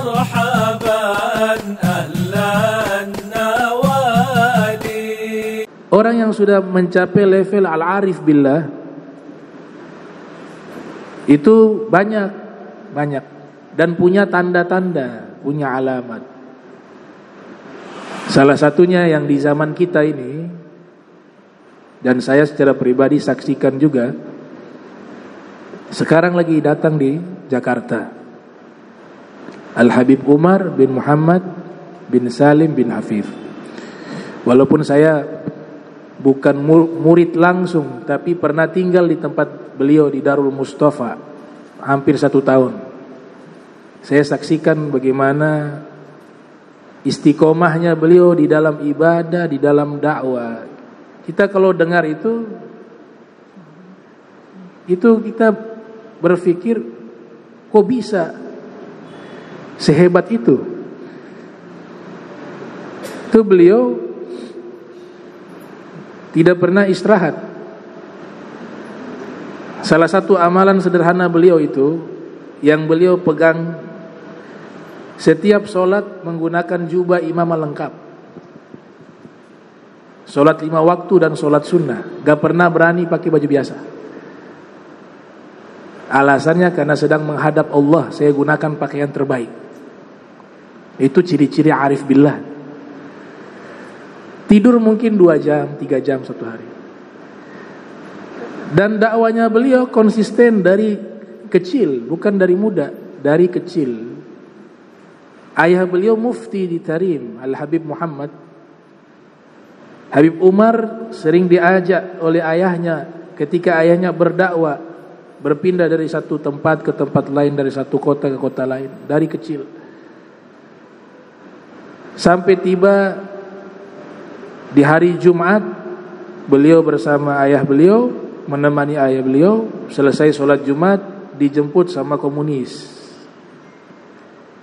مرحبا أهلا النوادي. Orang yang sudah mencapai level al-arif billah itu banyak dan punya tanda-tanda, punya alamat. Salah satunya yang di zaman kita ini, dan saya secara pribadi saksikan juga, sekarang lagi datang di Jakarta, Al-Habib Umar bin Muhammad bin Salim bin Hafif. Walaupun saya bukan murid langsung, tapi pernah tinggal di tempat beliau di Darul Mustafa hampir 1 tahun. Saya saksikan bagaimana istiqomahnya beliau di dalam ibadah, di dalam dakwah. Kita kalau dengar itu kita berpikir, kok bisa sehebat itu? Itu beliau tidak pernah istirahat. Salah satu amalan sederhana beliau itu, yang beliau pegang, setiap solat menggunakan jubah imamah lengkap. Solat 5 waktu dan solat sunnah, gak pernah berani pakai baju biasa. Alasannya karena sedang menghadap Allah, saya gunakan pakaian terbaik. Itu ciri-ciri arif billah. Tidur mungkin 2 jam, 3 jam satu hari. Dan dakwanya beliau konsisten dari kecil, bukan dari muda, dari kecil. Ayah beliau mufti di Tarim, Al-Habib Muhammad. Habib Umar sering diajak oleh ayahnya ketika ayahnya berdakwah, berpindah dari satu tempat ke tempat lain, dari satu kota ke kota lain, dari kecil. Sampai tiba di hari Jumat, beliau bersama ayah beliau, menemani ayah beliau, selesai sholat Jumat, dijemput sama komunis.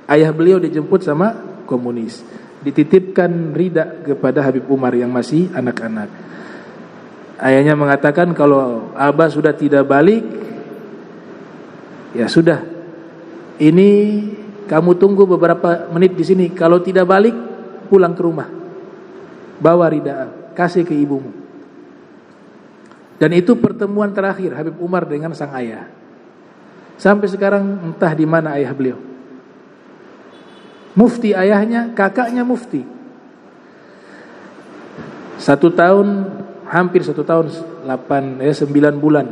Ayah beliau dijemput sama komunis, dititipkan rida kepada Habib Umar yang masih anak-anak. Ayahnya mengatakan, kalau Abah sudah tidak balik, ya sudah, ini kamu tunggu beberapa menit di sini. Kalau tidak balik, pulang ke rumah, bawa rida, kasih ke ibumu. Dan itu pertemuan terakhir Habib Umar dengan sang ayah. Sampai sekarang entah di mana ayah beliau. Mufti ayahnya, kakaknya mufti. 1 tahun, hampir 1 tahun 9 bulan.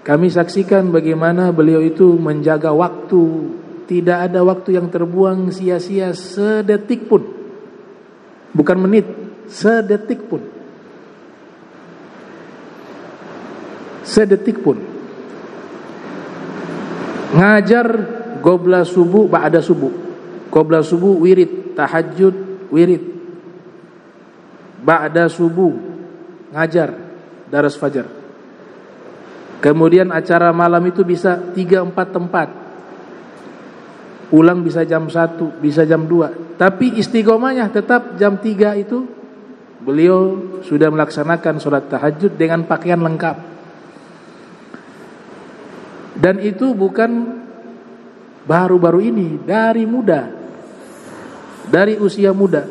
Kami saksikan bagaimana beliau itu menjaga waktu. Tidak ada waktu yang terbuang sia-sia sedetik pun. Bukan menit, sedetik pun. Sedetik pun. Ngajar qobla subuh, ba'da subuh. Qobla subuh wirid, tahajud wirid. Ba'da subuh ngajar daras fajar. Kemudian acara malam itu bisa 3-4 tempat. Pulang bisa jam 1, bisa jam 2. Tapi istiqomahnya tetap jam 3 itu beliau sudah melaksanakan sholat tahajud dengan pakaian lengkap. Dan itu bukan baru-baru ini, dari muda, dari usia muda.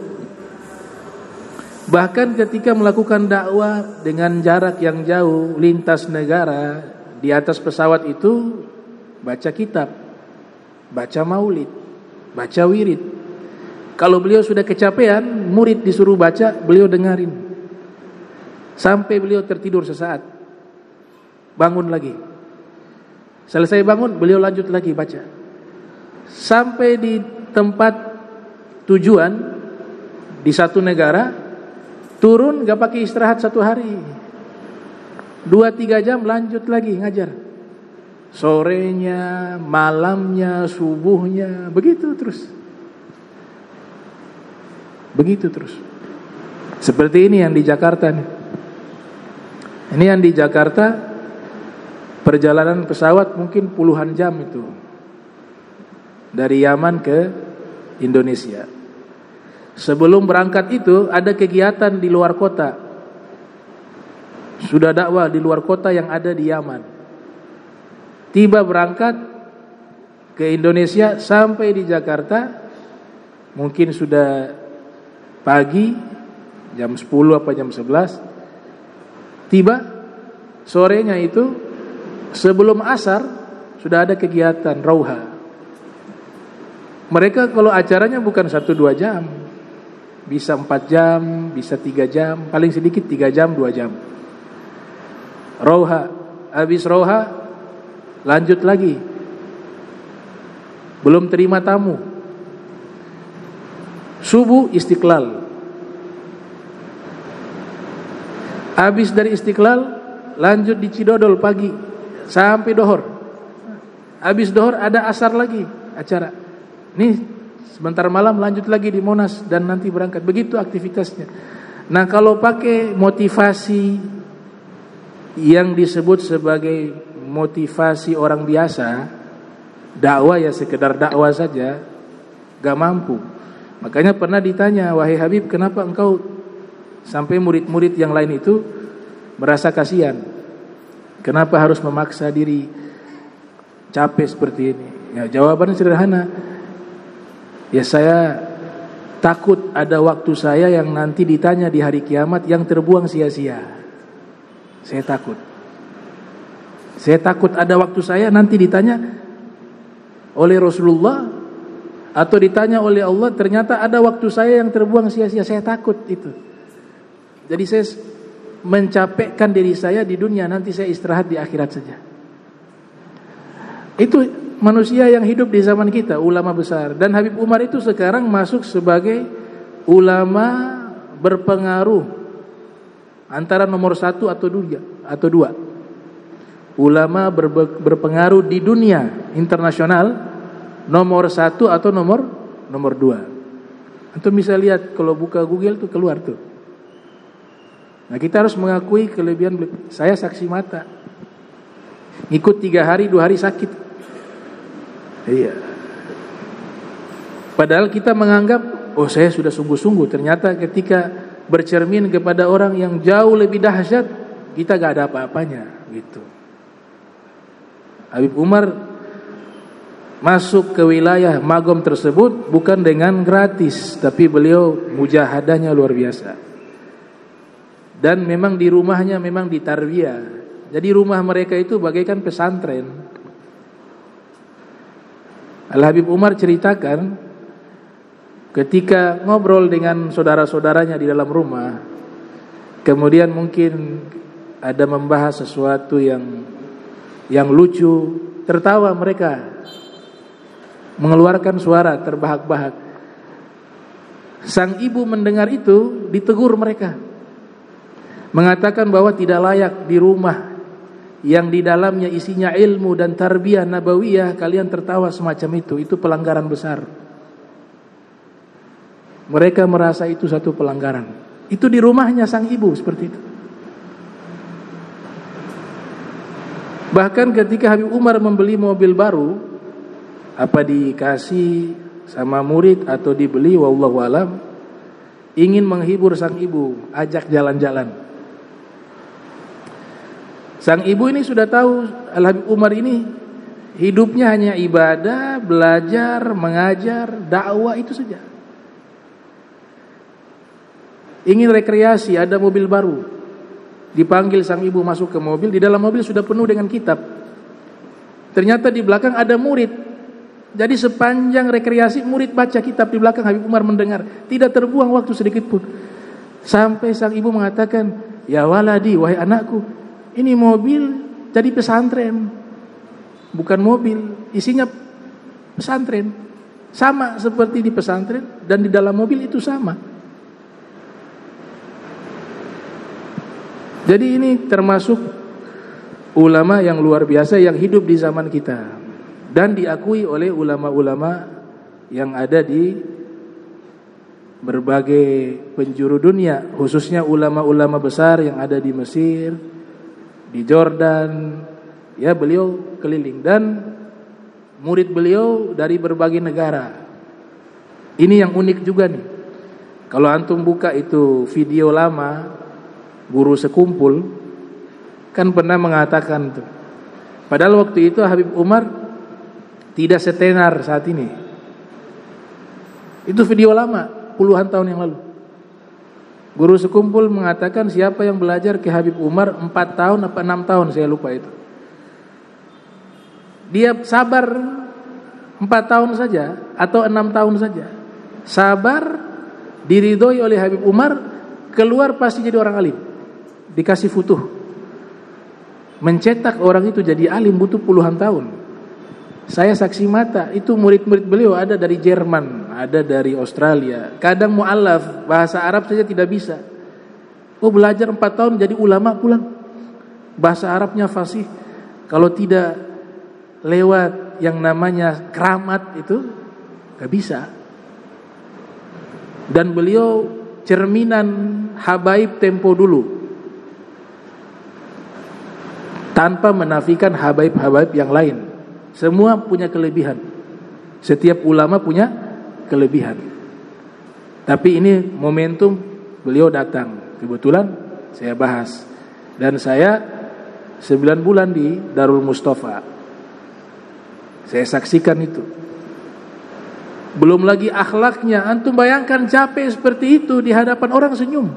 Bahkan ketika melakukan dakwah dengan jarak yang jauh, lintas negara, di atas pesawat itu baca kitab, baca maulid, baca wirid. Kalau beliau sudah kecapean, murid disuruh baca, beliau dengarin. Sampai beliau tertidur sesaat, bangun lagi. Selesai bangun, beliau lanjut lagi baca. Sampai di tempat tujuan di satu negara, turun gak pakai istirahat 1 hari, 2-3 jam lanjut lagi ngajar. Sorenya, malamnya, subuhnya, begitu terus. Begitu terus. Seperti ini yang di Jakarta nih. Ini yang di Jakarta, perjalanan pesawat mungkin puluhan jam itu, dari Yaman ke Indonesia. Sebelum berangkat itu ada kegiatan di luar kota. Sudah dakwah di luar kota yang ada di Yaman. Tiba berangkat, ke Indonesia sampai di Jakarta mungkin sudah pagi jam 10 apa jam 11, tiba sorenya itu sebelum asar sudah ada kegiatan rauha. Mereka kalau acaranya bukan 1-2 jam, bisa 4 jam, bisa 3 jam, paling sedikit 3 jam, 2 jam. Rauha, habis rauha lanjut lagi. Belum terima tamu. Subuh Istiqlal. Habis dari Istiqlal lanjut di Cidodol pagi sampai dohor. Habis dohor ada asar lagi acara. Nih sebentar malam lanjut lagi di Monas dan nanti berangkat. Begitu aktivitasnya. Nah, kalau pakai motivasi yang disebut sebagai motivasi orang biasa, dakwah ya sekedar dakwah saja, gak mampu. Makanya pernah ditanya, wahai Habib, kenapa engkau sampai murid-murid yang lain itu merasa kasihan? Kenapa harus memaksa diri capek seperti ini? Ya, jawabannya sederhana. Ya, saya takut ada waktu saya yang nanti ditanya di hari kiamat yang terbuang sia-sia. Saya takut. Saya takut ada waktu saya nanti ditanya oleh Rasulullah atau ditanya oleh Allah, ternyata ada waktu saya yang terbuang sia-sia. Saya takut itu. Jadi saya mencapekkan diri saya di dunia, nanti saya istirahat di akhirat saja. Itu manusia yang hidup di zaman kita, ulama besar. Dan Habib Umar itu sekarang masuk sebagai ulama berpengaruh antara nomor 1 atau dua. Ulama berpengaruh di dunia internasional nomor 1 atau nomor 2. Antum bisa lihat kalau buka Google tuh keluar tuh. Nah, kita harus mengakui kelebihan. Saya saksi mata. Ikut 3 hari 2 hari sakit. Iya. Padahal kita menganggap, oh saya sudah sungguh-sungguh. Ternyata ketika bercermin kepada orang yang jauh lebih dahsyat, kita gak ada apa-apanya gitu. Habib Umar masuk ke wilayah Magom tersebut bukan dengan gratis, tapi beliau mujahadahnya luar biasa. Dan memang di rumahnya memang ditarbiyah. Jadi rumah mereka itu bagaikan pesantren. Al-Habib Umar ceritakan ketika ngobrol dengan saudara-saudaranya di dalam rumah, kemudian mungkin ada membahas sesuatu yang lucu, tertawa mereka, mengeluarkan suara terbahak-bahak. Sang ibu mendengar itu, ditegur mereka, mengatakan bahwa tidak layak di rumah yang di dalamnya isinya ilmu dan tarbiyah nabawiyah kalian tertawa semacam itu pelanggaran besar. Mereka merasa itu satu pelanggaran. Itu di rumahnya sang ibu seperti itu. Bahkan ketika Habib Umar membeli mobil baru, apa dikasih sama murid atau dibeli, wallahu alam, ingin menghibur sang ibu, ajak jalan-jalan. Sang ibu ini sudah tahu Al-Habib Umar ini hidupnya hanya ibadah, belajar, mengajar, dakwah, itu saja. Ingin rekreasi, ada mobil baru. Dipanggil sang ibu masuk ke mobil, di dalam mobil sudah penuh dengan kitab. Ternyata di belakang ada murid. Jadi sepanjang rekreasi murid baca kitab di belakang, Habib Umar mendengar. Tidak terbuang waktu sedikit pun. Sampai sang ibu mengatakan, ya waladi, wahai anakku, ini mobil jadi pesantren. Bukan mobil, isinya pesantren. Sama seperti di pesantren dan di dalam mobil itu sama. Jadi ini termasuk ulama yang luar biasa yang hidup di zaman kita dan diakui oleh ulama-ulama yang ada di berbagai penjuru dunia, khususnya ulama-ulama besar yang ada di Mesir, di Jordan. Ya, beliau keliling dan murid beliau dari berbagai negara. Ini yang unik juga nih. Kalau antum buka itu video lama Guru Sekumpul, kan pernah mengatakan tuh. Padahal waktu itu Habib Umar tidak setenar saat ini. Itu video lama, puluhan tahun yang lalu. Guru sekumpul mengatakan siapa yang belajar ke Habib Umar 4 tahun apa 6 tahun, saya lupa itu. Dia sabar 4 tahun saja atau 6 tahun saja. Sabar, diridhoi oleh Habib Umar, keluar pasti jadi orang alim. Dikasih futuh. Mencetak orang itu jadi alim butuh puluhan tahun. Saya saksi mata, itu murid-murid beliau ada dari Jerman, ada dari Australia. Kadang mu'allaf, bahasa Arab saja tidak bisa. Oh, belajar 4 tahun jadi ulama pulang. Bahasa Arabnya fasih. Kalau tidak lewat yang namanya keramat itu gak bisa. Dan beliau cerminan habaib tempo dulu, tanpa menafikan habaib-habaib yang lain. Semua punya kelebihan. Setiap ulama punya kelebihan. Tapi ini momentum beliau datang. Kebetulan saya bahas. Dan saya 9 bulan di Darul Mustafa. Saya saksikan itu. Belum lagi akhlaknya. Antum bayangkan capek seperti itu di hadapan orang senyum.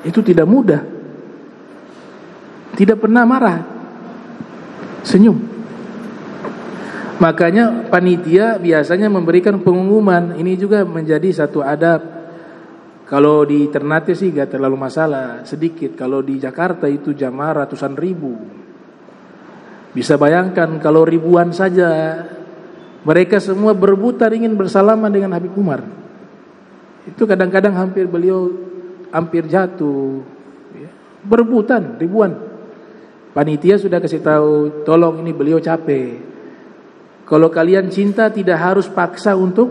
Itu tidak mudah. Tidak pernah marah. Senyum. Makanya panitia biasanya memberikan pengumuman. Ini juga menjadi satu adab. Kalau di Ternate sih gak terlalu masalah, sedikit. Kalau di Jakarta itu jamaah ratusan ribu. Bisa bayangkan kalau ribuan saja. Mereka semua berebutan ingin bersalaman dengan Habib Umar. Itu kadang-kadang beliau hampir jatuh. Berebutan ribuan. Panitia sudah kasih tahu, tolong ini beliau capek. Kalau kalian cinta tidak harus paksa untuk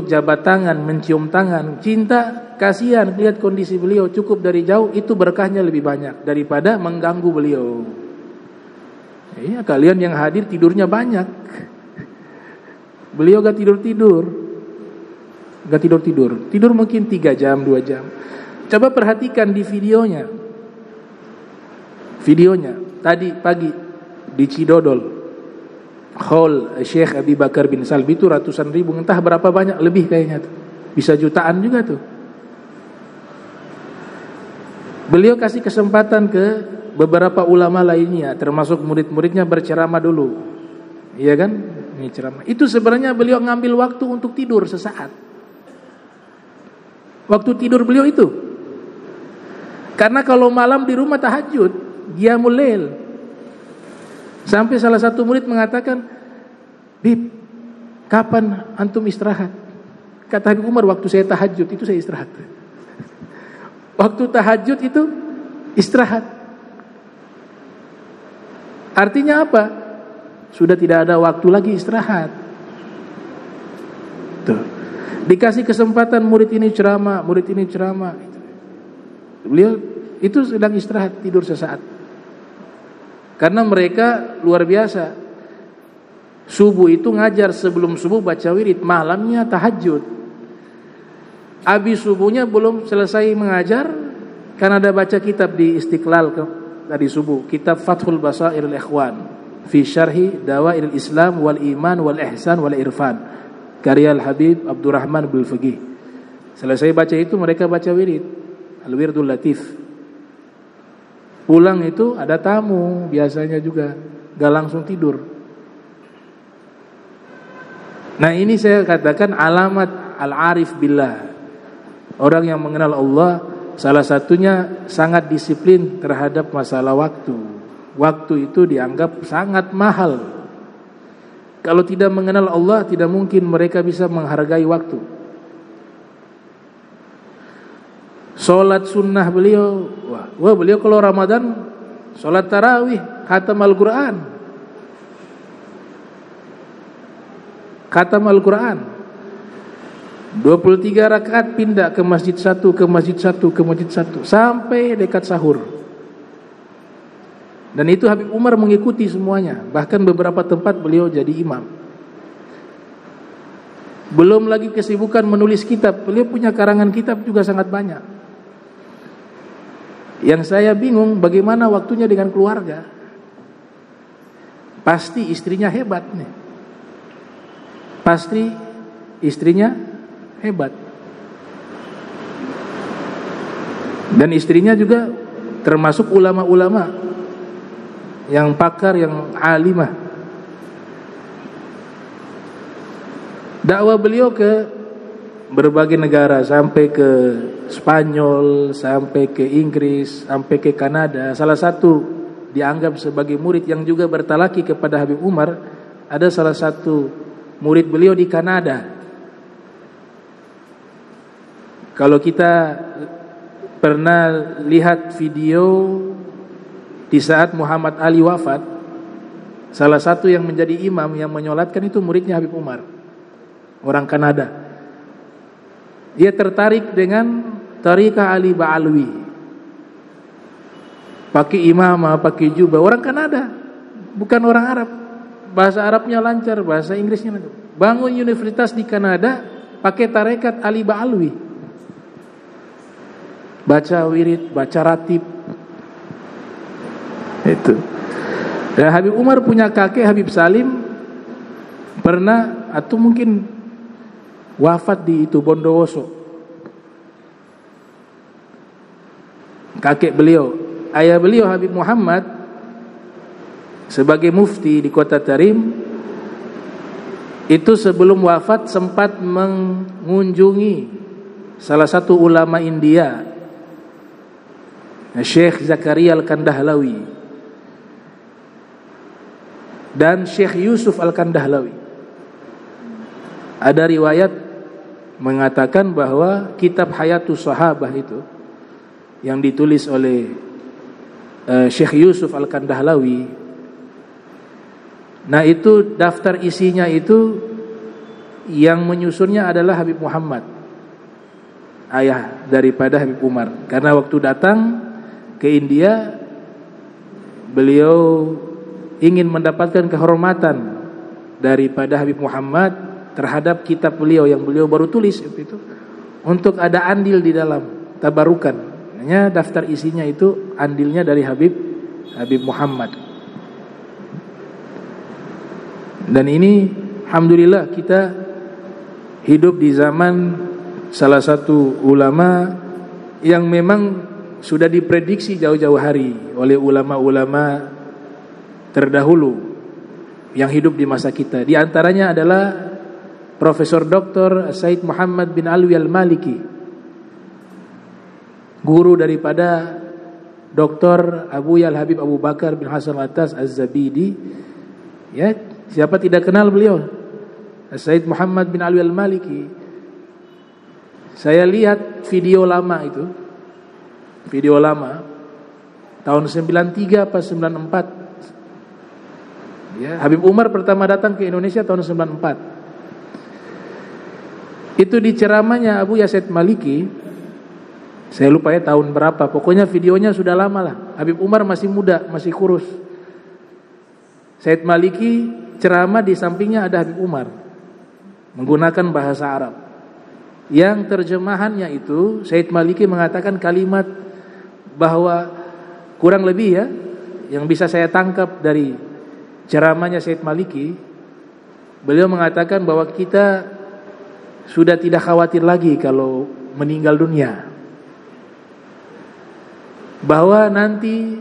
jabat tangan, mencium tangan. Cinta, kasihan lihat kondisi beliau, cukup dari jauh, itu berkahnya lebih banyak daripada mengganggu beliau. Iya, kalian yang hadir tidurnya banyak. Beliau gak tidur-tidur. Tidur mungkin 3 jam, 2 jam. Coba perhatikan di videonya. Tadi pagi di Cidodol, Hall Syekh Abi Bakar bin Salbi itu ratusan ribu, entah berapa banyak, lebih kayaknya tuh. Bisa jutaan juga tuh. Beliau kasih kesempatan ke beberapa ulama lainnya, termasuk murid-muridnya berceramah dulu. Iya kan? Ini ceramah. Itu sebenarnya beliau ngambil waktu untuk tidur sesaat. Waktu tidur beliau itu. Karena kalau malam di rumah tahajud, qiyamul lail. Sampai salah satu murid mengatakan, "Bib, kapan antum istirahat?" Kata Habib Umar, "Waktu saya tahajud itu saya istirahat." Waktu tahajud itu istirahat. Artinya apa? Sudah tidak ada waktu lagi istirahat. Tuh. Dikasih kesempatan murid ini ceramah. Beliau itu sedang istirahat, tidur sesaat. Karena mereka luar biasa. Subuh itu ngajar, sebelum subuh baca wirid, malamnya tahajud. Habis subuhnya belum selesai mengajar, karena ada baca kitab di Istiqlal tadi subuh, kitab Fathul Basairil Ikhwan fi Syarhi Dawairil Islam wal Iman wal Ihsan wal Irfan, karya Al-Habib Abdurrahman bin Faqih. Selesai baca itu mereka baca wirid, Al-Wirdul Latif. Pulang itu ada tamu biasanya juga, gak langsung tidur. Nah, ini saya katakan alamat al-arif billah. Orang yang mengenal Allah, salah satunya sangat disiplin terhadap masalah waktu. Waktu itu dianggap sangat mahal. Kalau tidak mengenal Allah, tidak mungkin mereka bisa menghargai waktu. Solat sunnah beliau, wah beliau kalau Ramadan solat tarawih, khatam Al-Quran, 23 rakaat, pindah ke masjid satu sampai dekat sahur. Dan itu Habib Umar mengikuti semuanya. Bahkan beberapa tempat beliau jadi imam. Belum lagi kesibukan menulis kitab. Beliau punya karangan kitab juga sangat banyak. Yang saya bingung bagaimana waktunya dengan keluarga. pasti istrinya hebat nih. Pasti istrinya hebat. Dan istrinya juga termasuk ulama-ulama yang pakar, yang alimah. Dakwah beliau ke berbagai negara, sampai ke Spanyol, sampai ke Inggris, sampai ke Kanada. Salah satu dianggap sebagai murid yang juga bertalaki kepada Habib Umar, ada salah satu murid beliau di Kanada. Kalau kita pernah lihat video di saat Muhammad Ali wafat, salah satu yang menjadi imam yang menyolatkan itu muridnya Habib Umar, orang Kanada. Dia tertarik dengan Tariqah Ali Ba'alwi, pakai imamah, pakai jubah, orang Kanada, bukan orang Arab. Bahasa Arabnya lancar, bahasa Inggrisnya lancar. Bangun universitas di Kanada pakai tarekat Ali Ba'alwi, baca wirid, baca ratib. Itu. Dan Habib Umar punya kakek Habib Salim pernah atau mungkin wafat di itu Bondowoso. Kakek beliau, ayah beliau Habib Muhammad sebagai mufti di kota Tarim, itu sebelum wafat sempat mengunjungi salah satu ulama India, Syekh Zakaria Al-Kandahlawi dan Syekh Yusuf Al-Kandahlawi. Ada riwayat mengatakan bahwa kitab Hayatus Sahabah itu yang ditulis oleh Syekh Yusuf Al-Kandahlawi, nah itu daftar isinya itu yang menyusunnya adalah Habib Muhammad, ayah daripada Habib Umar. Karena waktu datang ke India, beliau ingin mendapatkan kehormatan daripada Habib Muhammad terhadap kitab beliau yang beliau baru tulis itu, untuk ada andil di dalam tabarukan. Hanya daftar isinya itu andilnya dari Habib Muhammad. Dan ini alhamdulillah kita hidup di zaman salah satu ulama yang memang sudah diprediksi jauh-jauh hari oleh ulama-ulama terdahulu yang hidup di masa kita. Di antaranya adalah Profesor Dr. Said Muhammad bin Alwi Al-Maliki, guru daripada Dr. Abu Yal Habib Abu Bakar bin Hasan Al-Attas Az-Zabidi. Ya, siapa tidak kenal beliau? Said Muhammad bin Alwi Al-Maliki. Saya lihat video lama itu, video lama tahun 93 pas 94. Ya, Habib Umar pertama datang ke Indonesia tahun 94. Itu di ceramahnya Abu Yasid Maliki, saya lupa ya tahun berapa, pokoknya videonya sudah lama lah. Habib Umar masih muda, masih kurus. Said Maliki ceramah, di sampingnya ada Habib Umar menggunakan bahasa Arab. Yang terjemahannya itu Said Maliki mengatakan kalimat bahwa kurang lebih ya, yang bisa saya tangkap dari ceramahnya Said Maliki, beliau mengatakan bahwa kita sudah tidak khawatir lagi kalau meninggal dunia, bahwa nanti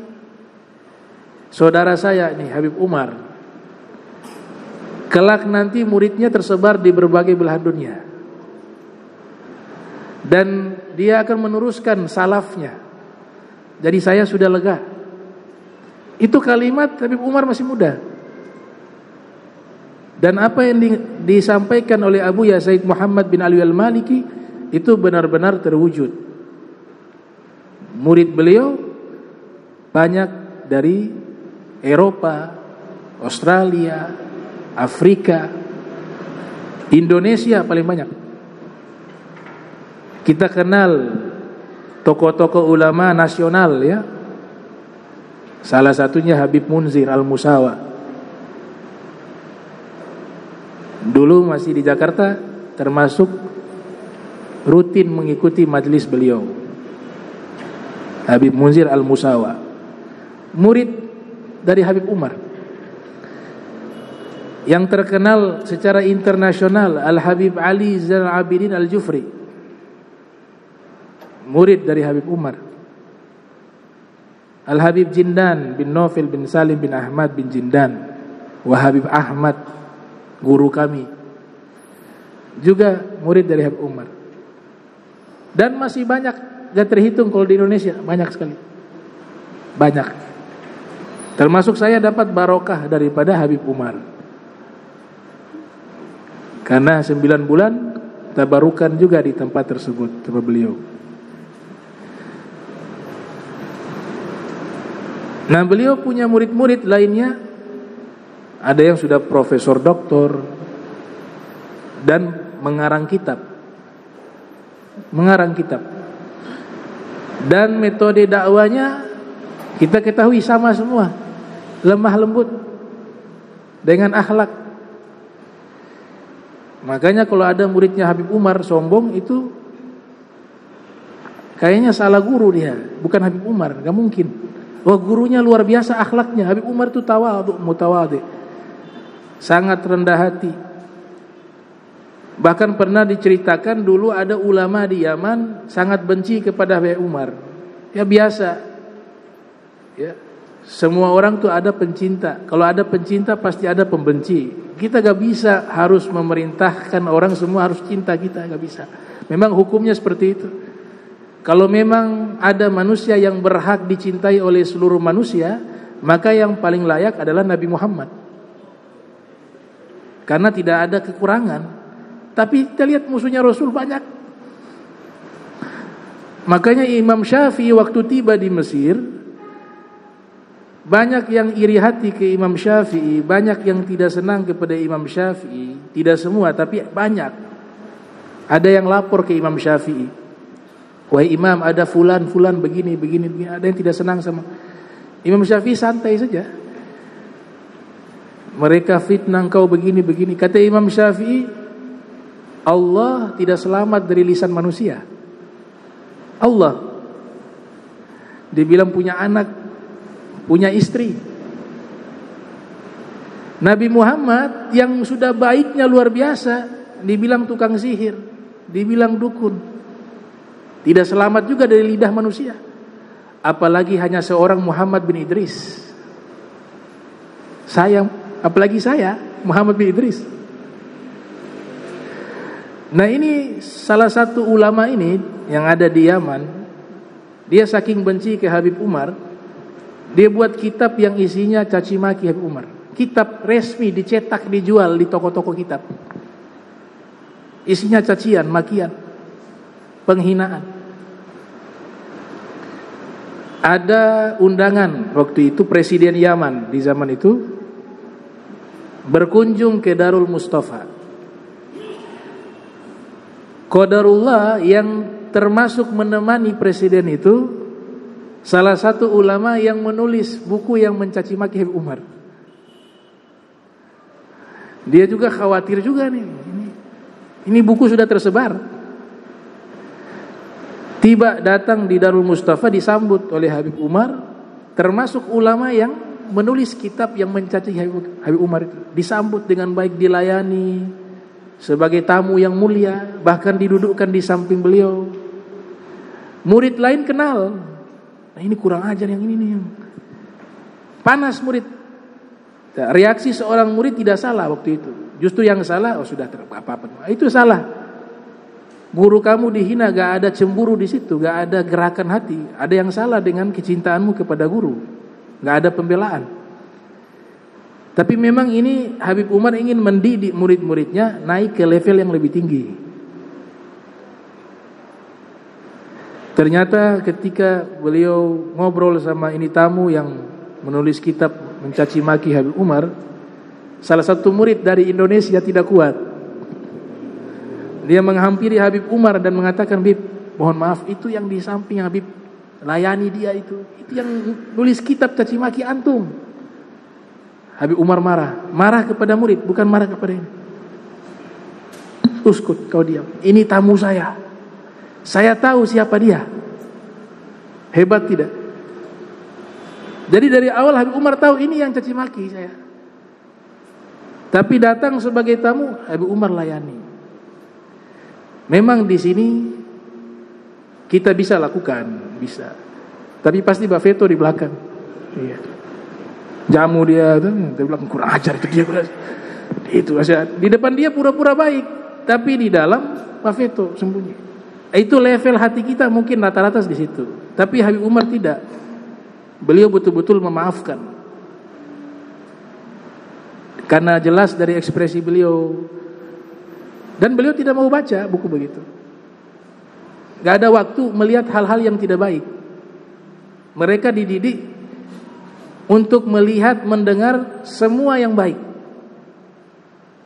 saudara saya nih Habib Umar kelak nanti muridnya tersebar di berbagai belahan dunia dan dia akan meneruskan salafnya. Jadi saya sudah lega. Itu kalimat Habib Umar masih muda. Dan apa yang disampaikan oleh Abu Ya Said Muhammad bin Alwi Al-Maliki itu benar-benar terwujud. Murid beliau banyak dari Eropa, Australia, Afrika, Indonesia paling banyak. Kita kenal tokoh-tokoh ulama nasional ya. Salah satunya Habib Munzir Al-Musawa. Dulu masih di Jakarta, termasuk rutin mengikuti majelis beliau. Habib Munzir Al-Musawa, murid dari Habib Umar. Yang terkenal secara internasional Al-Habib Ali Zainal Abidin Al-Jufri, murid dari Habib Umar. Al-Habib Jindan bin Naufil bin Salim bin Ahmad bin Jindan, Wahabib Ahmad, guru kami, juga murid dari Habib Umar. Dan masih banyak, gak terhitung kalau di Indonesia, banyak sekali. Banyak. Termasuk saya dapat barokah daripada Habib Umar. Karena 9 bulan tabarukan juga di tempat tersebut, tempat beliau. Nah, beliau punya murid-murid lainnya, ada yang sudah profesor doktor dan mengarang kitab. Dan metode dakwanya kita ketahui sama semua, lemah lembut dengan akhlak. Makanya kalau ada muridnya Habib Umar sombong, itu kayaknya salah guru dia, bukan Habib Umar, gak mungkin. Wah, gurunya luar biasa akhlaknya. Habib Umar itu tawadhu, mutawadhi, sangat rendah hati. Bahkan pernah diceritakan dulu ada ulama di Yaman sangat benci kepada Habib Umar. Ya biasa. Ya, semua orang tuh ada pencinta. Kalau ada pencinta pasti ada pembenci. Kita gak bisa harus memerintahkan orang semua harus cinta kita, gak bisa. Memang hukumnya seperti itu. Kalau memang ada manusia yang berhak dicintai oleh seluruh manusia, maka yang paling layak adalah Nabi Muhammad. Karena tidak ada kekurangan. Tapi kita lihat musuhnya Rasul banyak. Makanya Imam Syafi'i waktu tiba di Mesir, banyak yang iri hati ke Imam Syafi'i, banyak yang tidak senang kepada Imam Syafi'i. Tidak semua, tapi banyak. Ada yang lapor ke Imam Syafi'i, wahai Imam, ada fulan begini. Ada yang tidak senang sama Imam Syafi'i. Santai saja, mereka fitnah engkau begini. Kata Imam Syafi'i, Allah tidak selamat dari lisan manusia. Allah dibilang punya anak, punya istri. Nabi Muhammad yang sudah baiknya luar biasa dibilang tukang sihir, dibilang dukun. Tidak selamat juga dari lidah manusia. Apalagi hanya seorang Muhammad bin Idris. Apalagi saya Muhammad bin Idris. Nah, ini salah satu ulama ini yang ada di Yaman. Dia saking benci ke Habib Umar, dia buat kitab yang isinya caci maki Habib Umar. Kitab resmi, dicetak, dijual di toko-toko kitab. Isinya cacian, makian, penghinaan. Ada undangan waktu itu, Presiden Yaman di zaman itu berkunjung ke Darul Mustafa. Qadarullah yang termasuk menemani presiden itu salah satu ulama yang menulis buku yang mencaci maki Habib Umar. Dia juga khawatir juga nih. Ini buku sudah tersebar. Tiba datang di Darul Mustafa, disambut oleh Habib Umar, termasuk ulama yang menulis kitab yang mencaci Habib Umar itu. Disambut dengan baik, dilayani sebagai tamu yang mulia, bahkan didudukkan di samping beliau. Murid lain kenal, nah ini kurang ajar yang ini nih. Panas murid. Reaksi seorang murid tidak salah waktu itu. Justru yang salah, sudah apa-apa. Itu salah. Guru kamu dihina, gak ada cemburu di situ, gak ada gerakan hati. Ada yang salah dengan kecintaanmu kepada guru. Gak ada pembelaan. Tapi memang ini Habib Umar ingin mendidik murid-muridnya naik ke level yang lebih tinggi. Ternyata ketika beliau ngobrol sama ini tamu yang menulis kitab mencaci maki Habib Umar, salah satu murid dari Indonesia tidak kuat. Dia menghampiri Habib Umar dan mengatakan, "Bib, mohon maaf, itu yang di samping Habib layani dia itu yang nulis kitab caci maki antum." Habib Umar marah kepada murid, bukan marah kepada ini. Uskut, kau diam. Ini tamu saya. Saya tahu siapa dia. Hebat tidak? Jadi dari awal Habib Umar tahu ini yang caci maki saya. Tapi datang sebagai tamu, Habib Umar layani. Memang di sini kita bisa lakukan, bisa. Tapi pasti Bafeto di belakang. Iya. Jamu dia bilang kurang ajar itu dia. Itu aja. Di depan dia pura-pura baik, tapi di dalam Bafeto sembunyi. Itu level hati kita mungkin rata-rata di situ. Tapi Habib Umar tidak. Beliau betul-betul memaafkan. Karena jelas dari ekspresi beliau. Dan beliau tidak mau baca buku begitu. Gak ada waktu melihat hal-hal yang tidak baik. Mereka dididik untuk melihat, mendengar semua yang baik.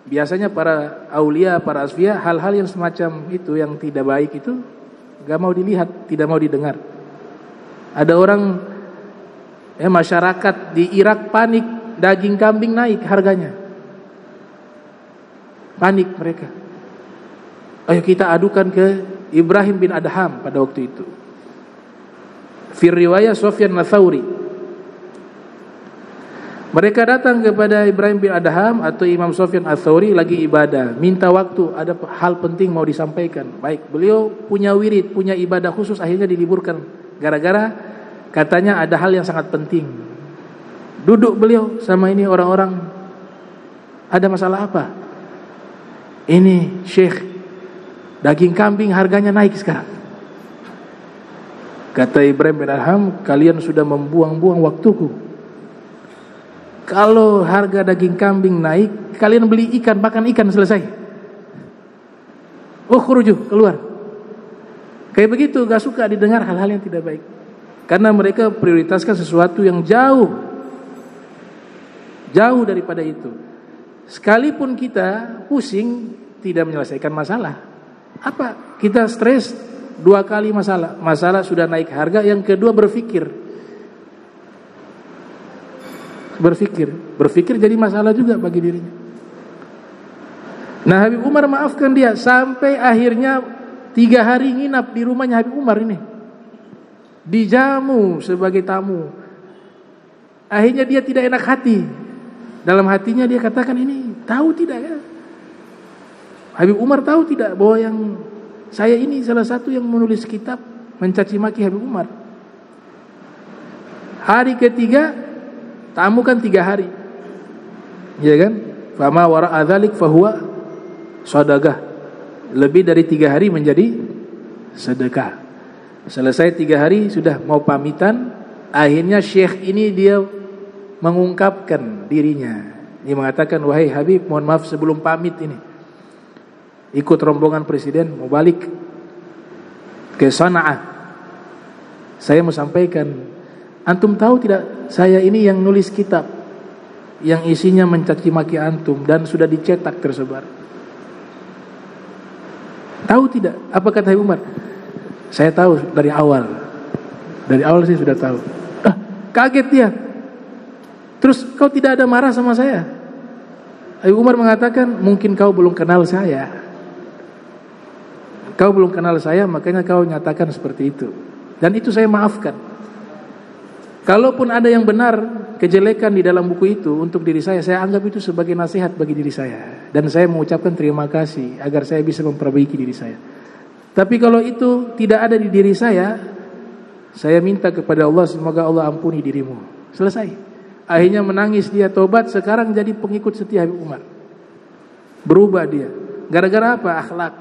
Biasanya para aulia, para asfiya, hal-hal yang semacam itu, yang tidak baik itu gak mau dilihat, tidak mau didengar. Ada orang masyarakat di Irak panik, daging kambing naik harganya. Panik mereka. Ayo kita adukan ke Ibrahim bin Adham pada waktu itu. Fir riwayah Sufyan Ats-Tsauri. Mereka datang kepada Ibrahim bin Adham atau Imam Sufyan Ats-Tsauri lagi ibadah, minta waktu, ada hal penting mau disampaikan. Baik, beliau punya wirid, punya ibadah khusus, akhirnya diliburkan gara-gara katanya ada hal yang sangat penting. Duduk beliau sama ini orang-orang, ada masalah apa? Ini Syekh, daging kambing harganya naik sekarang. Kata Ibrahim bin Adham, kalian sudah membuang-buang waktuku. Kalau harga daging kambing naik, kalian beli ikan, makan ikan, selesai. Ukhruju, keluar. Kayak begitu, gak suka didengar hal-hal yang tidak baik. Karena mereka prioritaskan sesuatu yang jauh daripada itu. Sekalipun kita pusing, tidak menyelesaikan masalah. Apa? Kita stres 2 kali masalah. Masalah sudah naik harga, yang kedua berpikir jadi masalah juga bagi dirinya. Nah, Habib Umar maafkan dia sampai akhirnya 3 hari nginap di rumahnya Habib Umar ini. Dijamu sebagai tamu. Akhirnya dia tidak enak hati. Dalam hatinya dia katakan, ini tahu tidak ya? Habib Umar tahu tidak bahwa yang saya ini salah satu yang menulis kitab mencaci maki Habib Umar. Hari ketiga, tamu kan 3 hari, ya kan? Fama wara'a dzalik fahuwa shadaqah. Lebih dari 3 hari menjadi sedekah. Selesai 3 hari sudah mau pamitan. Akhirnya Syekh ini dia mengungkapkan dirinya. Dia mengatakan, wahai Habib, mohon maaf sebelum pamit ini, ikut rombongan presiden mau balik ke Sana'ah. Saya mau sampaikan, antum tahu tidak, saya ini yang nulis kitab yang isinya mencaci maki antum dan sudah dicetak tersebar. Tahu tidak? Apa kata Habib Umar? Saya tahu dari awal. Dari awal saya sudah tahu. Kaget dia. Terus kau tidak ada marah sama saya? Habib Umar mengatakan, mungkin kau belum kenal saya. Kau belum kenal saya, makanya kau nyatakan seperti itu. Dan itu saya maafkan. Kalaupun ada yang benar, kejelekan di dalam buku itu untuk diri saya anggap itu sebagai nasihat bagi diri saya. Dan saya mengucapkan terima kasih agar saya bisa memperbaiki diri saya. Tapi kalau itu tidak ada di diri saya minta kepada Allah, semoga Allah ampuni dirimu. Selesai. Akhirnya menangis dia, tobat, sekarang jadi pengikut setia Habib Umar. Berubah dia. Gara-gara apa? Akhlak.